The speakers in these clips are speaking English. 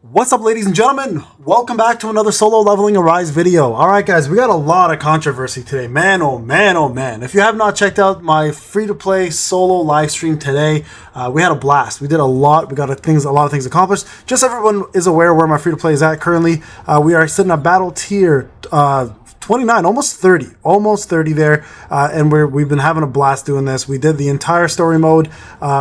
What's up, ladies and gentlemen? Welcome back to another Solo Leveling Arise video. Alright guys, we got a lot of controversy today. Man, oh man, oh man. If you have not checked out my free-to-play solo live stream today, we had a blast. We did a lot. We got a lot of things accomplished. Just so everyone is aware where my free-to-play is at currently, we are sitting at battle tier 29, almost 30 there, and we've been having a blast doing this. We did the entire story mode.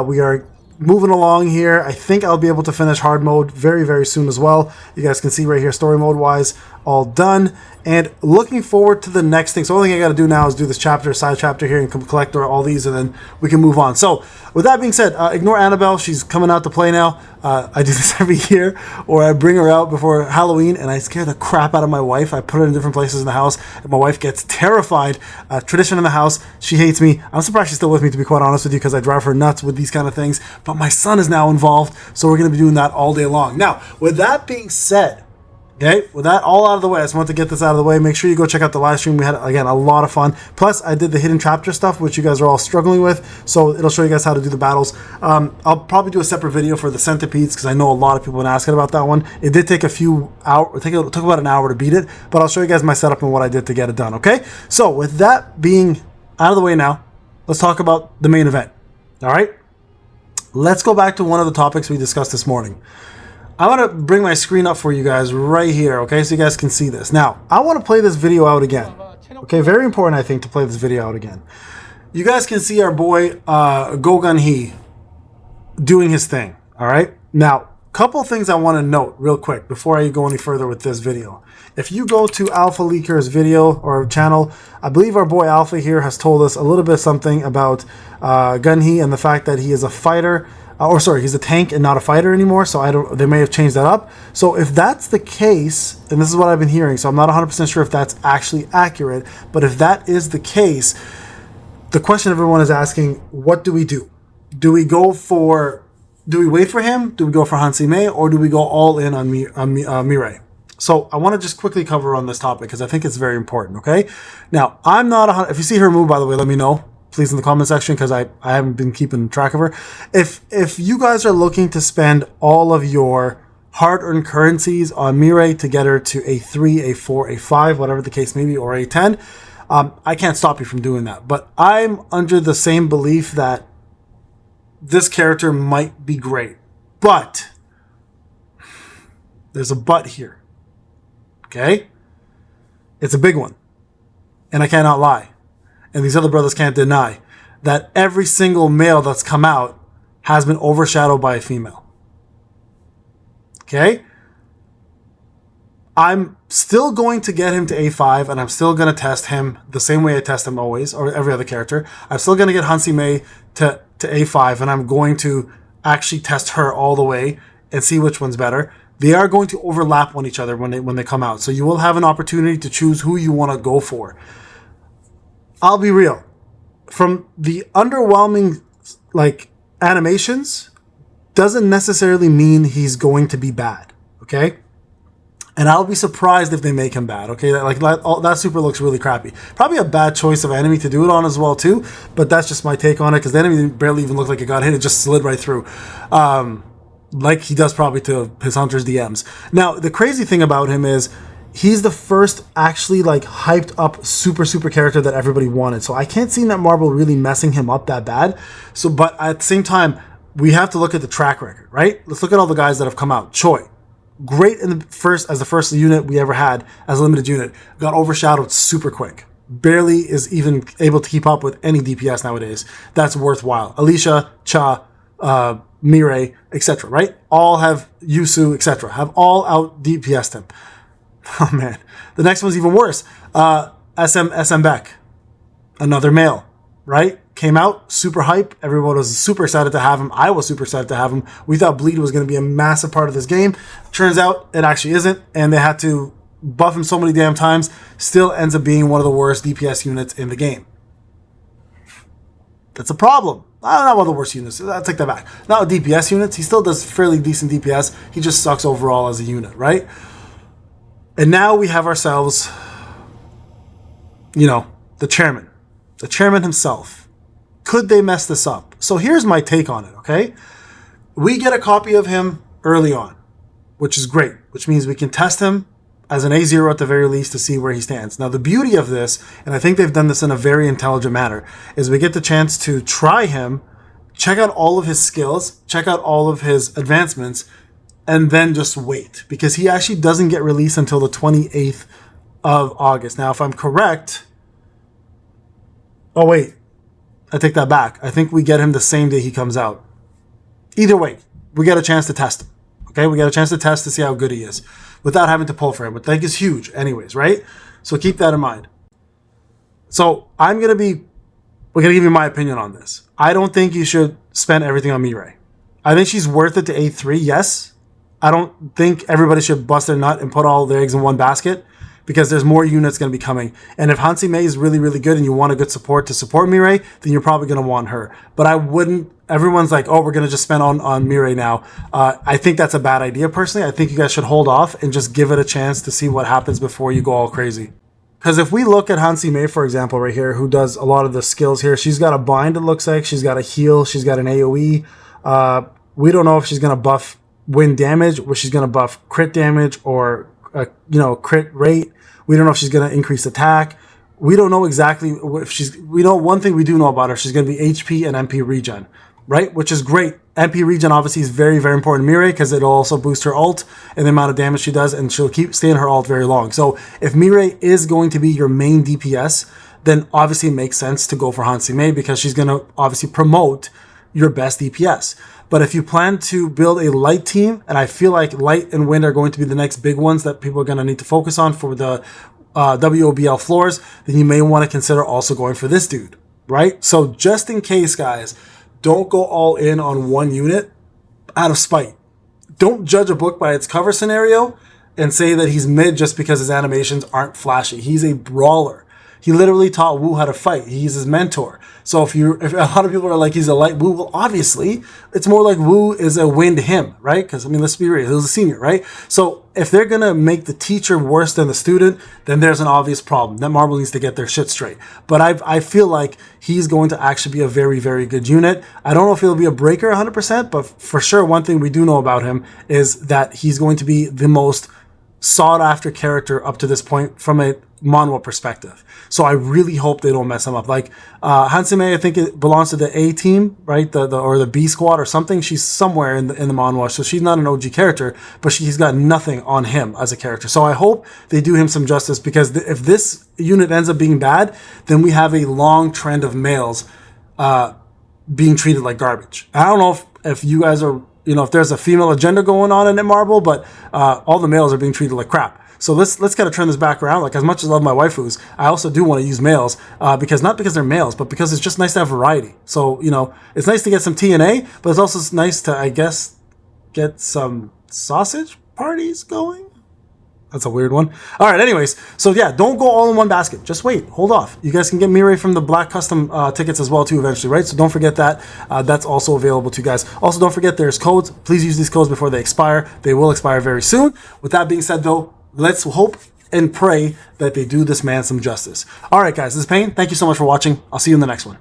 We are moving along here. I think I'll be able to finish hard mode very, very soon as well. You guys can see right here, story mode wise, all done. And looking forward to the next thing. So the only thing I got to do now is do this chapter, side chapter here, and collect all these, and then we can move on. So with that being said, ignore Annabelle. She's coming out to play now. I do this every year, or I bring her out before Halloween, and I scare the crap out of my wife. I put her in different places in the house, and my wife gets terrified. Tradition in the house. She hates me. I'm surprised she's still with me, to be quite honest with you, because I drive her nuts with these kind of things. But my son is now involved, so we're going to be doing that all day long. Now, with that being said, okay, with that all out of the way, I just want to get this out of the way. Make sure you go check out the live stream. We had, again, a lot of fun. Plus, I did the hidden chapter stuff, which you guys are all struggling with. So it'll show you guys how to do the battles. I'll probably do a separate video for the centipedes, because I know a lot of people have been asking about that one. It did take a few hours. It took about an hour to beat it. But I'll show you guys my setup and what I did to get it done, okay? So with that being out of the way now, let's talk about the main event, all right? Let's go back to one of the topics we discussed this morning. I want to bring my screen up for you guys right here, okay, so you guys can see this. Now, I want to play this video out again, okay? Very important, I think, to play this video out again. You guys can see our boy, GUNHEE, doing his thing, all right? Now, couple things I want to note real quick before I go any further with this video. If you go to Alpha Leaker's video or channel, I believe our boy Alpha here has told us a little bit something about GUNHEE and the fact that he is a fighter. He's a tank and not a fighter anymore, so they may have changed that up. So if that's the case, and this is what I've been hearing, so I'm not 100% sure if that's actually accurate, but if that is the case, the question everyone is asking, what do we do? Do we wait for him? Do we go for Hansime, or do we go all in on Mirai? So I want to just quickly cover on this topic, because I think it's very important, okay? Now, I'm not if you see her move, by the way, let me know, please, in the comment section, because I haven't been keeping track of her. If you guys are looking to spend all of your hard-earned currencies on Mirai to get her to A3, A4, A5, whatever the case may be, or A10, I can't stop you from doing that. But I'm under the same belief that this character might be great. But there's a but here. Okay? It's a big one. And I cannot lie. And these other brothers can't deny that every single male that's come out has been overshadowed by a female. Okay? I'm still going to get him to A5, and I'm still going to test him the same way I test him always, or every other character. I'm still going to get Hansime to A5, and I'm going to actually test her all the way and see which one's better. They are going to overlap on each other when they come out. So you will have an opportunity to choose who you want to go for. I'll be real. From the underwhelming animations doesn't necessarily mean he's going to be bad, okay? And I'll be surprised if they make him bad, okay? That super looks really crappy. Probably a bad choice of enemy to do it on as well too, but that's just my take on it, because the enemy barely even looked like it got hit. It just slid right through. Like he does probably to his hunter's DMs. Now, the crazy thing about him is he's the first actually hyped up super character that everybody wanted. So I can't see that Marble really messing him up that bad. So, but at the same time, we have to look at the track record, right? Let's look at all the guys that have come out. Choi, great as the first unit we ever had as a limited unit, got overshadowed super quick. Barely is even able to keep up with any DPS nowadays. That's worthwhile. Alicia, Cha, Mirai, etc. Right? All have Yusu, etc. Have all out DPS'd him. Oh man, the next one's even worse. SM BAEK, another male, right? Came out, super hype. Everyone was super excited to have him. I was super excited to have him. We thought bleed was going to be a massive part of this game. Turns out it actually isn't, and they had to buff him so many damn times. Still ends up being one of the worst DPS units in the game. That's a problem. Not one of the worst units. I'll take that back. Not DPS units. He still does fairly decent DPS. He just sucks overall as a unit, right? And now we have ourselves, the chairman. The chairman himself. Could they mess this up? So here's my take on it, okay? We get a copy of him early on. which is great, which means we can test him as an A0 at the very least to see where he stands. Now, the beauty of this, and I think they've done this in a very intelligent manner, is we get the chance to try him, check out all of his skills, check out all of his advancements, and then just wait, because he actually doesn't get released until the 28th of August. Now, if I'm correct, oh wait, I take that back. I think we get him the same day he comes out. Either way, we get a chance to test him. Okay, we get a chance to test to see how good he is without having to pull for him, which I think is huge anyways, right? So keep that in mind. So we're going to give you my opinion on this. I don't think you should spend everything on Mirai. I think she's worth it to A3, yes. I don't think everybody should bust their nut and put all their eggs in one basket, because there's more units going to be coming. And if Hansime is really, really good and you want a good support to support Mirai, then you're probably going to want her. But I wouldn't, everyone's like, oh, we're going to just spend on Mirai now. I think that's a bad idea, personally. I think you guys should hold off and just give it a chance to see what happens before you go all crazy. Because if we look at Hansime, for example, right here, who does a lot of the skills here, she's got a bind, it looks like. She's got a heal. She's got an AoE. We don't know if she's going to buff wind damage, or she's going to buff crit damage, or crit rate. We don't know if she's going to increase attack. We don't know exactly if she's... We know one thing we do know about her. She's going to be HP and MP regen, right? Which is great. MP regen obviously is very, very important to Mirai, because it'll also boost her ult and the amount of damage she does, and she'll stay in her ult very long. So if Mirai is going to be your main DPS, then obviously it makes sense to go for Hansime, because she's going to obviously promote your best DPS. But if you plan to build a light team, and I feel like light and wind are going to be the next big ones that people are going to need to focus on for the WOBL floors, then you may want to consider also going for this dude, right? So just in case, guys, don't go all in on one unit out of spite. Don't judge a book by its cover scenario and say that he's mid just because his animations aren't flashy. He's a brawler. He literally taught Wu how to fight. He's his mentor. So if a lot of people are like he's a light Wu, well, obviously it's more like Wu is a win to him, right? Because I mean, let's be real, he was a senior, right? So if they're gonna make the teacher worse than the student, then there's an obvious problem. That Marble needs to get their shit straight. But I feel like he's going to actually be a very, very good unit. I don't know if he'll be a breaker 100%, but for sure, one thing we do know about him is that he's going to be the most sought after character up to this point from a Manhwa perspective. So I really hope they don't mess him up. Like Hansime, I think it belongs to the A team, right? Or the B squad or something. She's somewhere in the Manhwa, so she's not an OG character, but she's got nothing on him as a character. So I hope they do him some justice, because if this unit ends up being bad, then we have a long trend of males being treated like garbage. I don't know if you guys are, if there's a female agenda going on in Marble, but all the males are being treated like crap. So let's kind of turn this back around. Like, as much as I love my waifus, I also do want to use males, because not because they're males, but because it's just nice to have variety. So, it's nice to get some TNA, but it's also nice to, I guess, get some sausage parties going. That's a weird one. All right, anyways, so yeah, don't go all in one basket. Just wait, hold off. You guys can get Mirai from the Black Custom tickets as well too eventually, right? So don't forget that. That's also available to you guys. Also, don't forget there's codes. Please use these codes before they expire. They will expire very soon. With that being said, though, let's hope and pray that they do this man some justice. All right, guys, this is Payne. Thank you so much for watching. I'll see you in the next one.